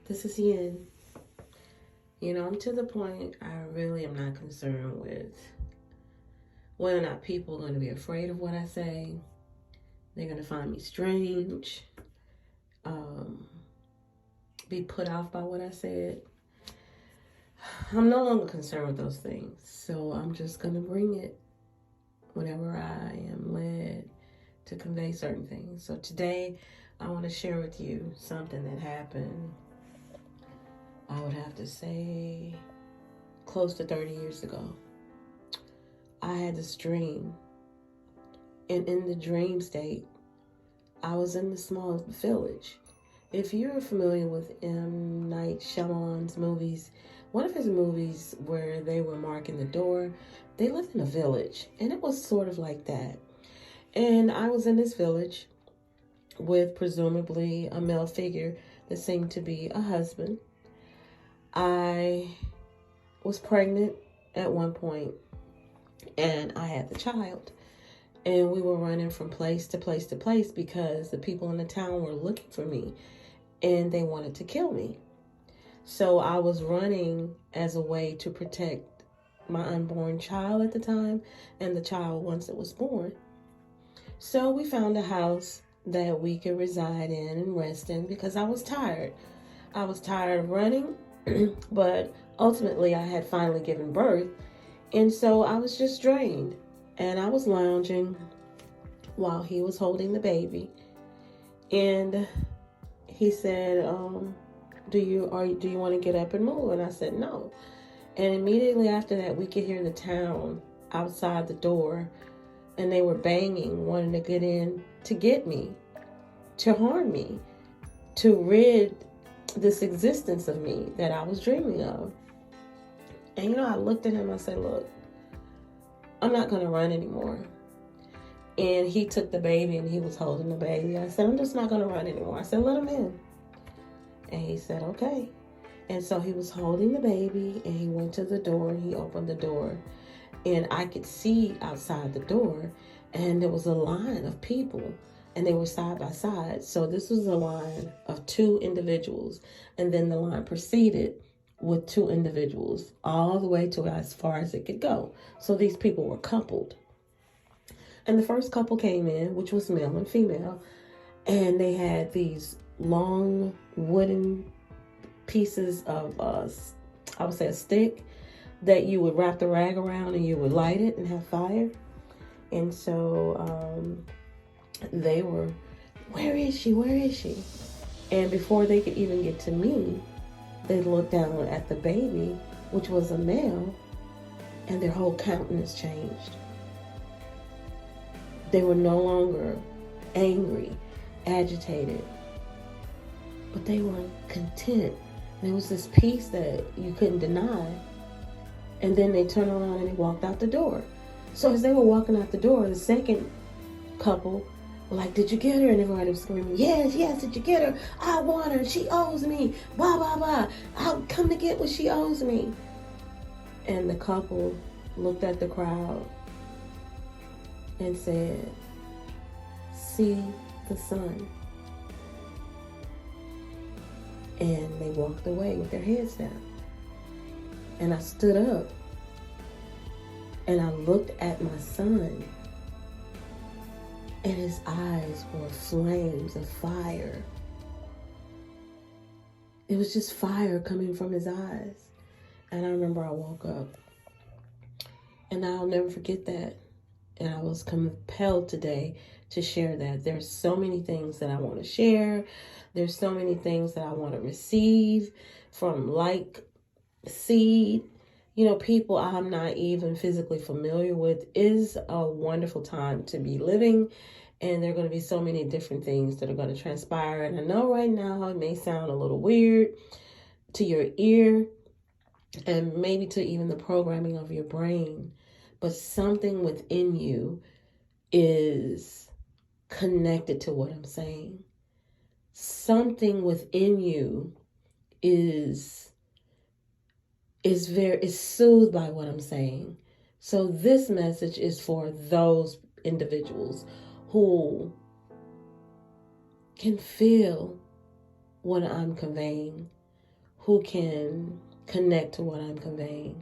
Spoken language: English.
This is Yin. I'm to the point I really am not concerned with whether or not people are going to be afraid of what I say. They're going to find me strange, um, be put off by what I said. I'm no longer concerned with those things. So I'm just going to bring it whenever I am led to convey certain things. So today, I want to share with you something that happened, I would have to say, close to 30 years ago. I had this dream, and in the dream state, I was in the small village. If you're familiar with M. Night Shyamalan's movies, one of his movies where they were marking the door, they lived in a village, and it was sort of like that. And I was in this village with presumably a male figure that seemed to be a husband. I was pregnant at one point, and I had the child. And we were running from place to place to place because the people in the town were looking for me and they wanted to kill me. So I was running as a way to protect my unborn child at the time and the child once it was born. So we found a house that we could reside in and rest in because I was tired. I was tired of running, but ultimately I had finally given birth. And so I was just drained. And I was lounging while he was holding the baby. And he said, do you want to get up and move? And I said, no. And immediately after that, we could hear the town outside the door. And they were banging, wanting to get in to get me, to harm me, to rid this existence of me that I was dreaming of. And I looked at him, I said, look, I'm not going to run anymore. And he took the baby and he was holding the baby. I said, I'm just not going to run anymore. I said, let him in. And he said, okay. And so he was holding the baby and he went to the door and he opened the door. And I could see outside the door and there was a line of people and they were side by side. So this was a line of two individuals. And then the line proceeded with two individuals all the way to as far as it could go. So these people were coupled. And the first couple came in, which was male and female, and they had these long wooden pieces of, I would say a stick that you would wrap the rag around and you would light it and have fire. And so they were, where is she? Where is she? And before they could even get to me, they looked down at the baby, which was a male, and their whole countenance changed. They were no longer angry, agitated, but they were content. There was this peace that you couldn't deny. And then they turned around and they walked out the door. So as they were walking out the door, the second couple were like, did you get her? And everybody was screaming, yes, did you get her? I want her. She owes me. Blah, blah, blah. I'll come to get what she owes me. And the couple looked at the crowd and said, see the son. And they walked away with their heads down. And I stood up and I looked at my son. And his eyes were flames of fire. It was just fire coming from his eyes. And I remember I woke up. And I'll never forget that. And I was compelled today to share that. There's so many things that I want to share. There's so many things that I want to receive from like seed. People I'm not even physically familiar with. Is a wonderful time to be living. And there are going to be so many different things that are going to transpire. And I know right now it may sound a little weird to your ear and maybe to even the programming of your brain. But something within you is connected to what I'm saying. Something within you is soothed by what I'm saying. So this message is for those individuals who can feel what I'm conveying, who can connect to what I'm conveying.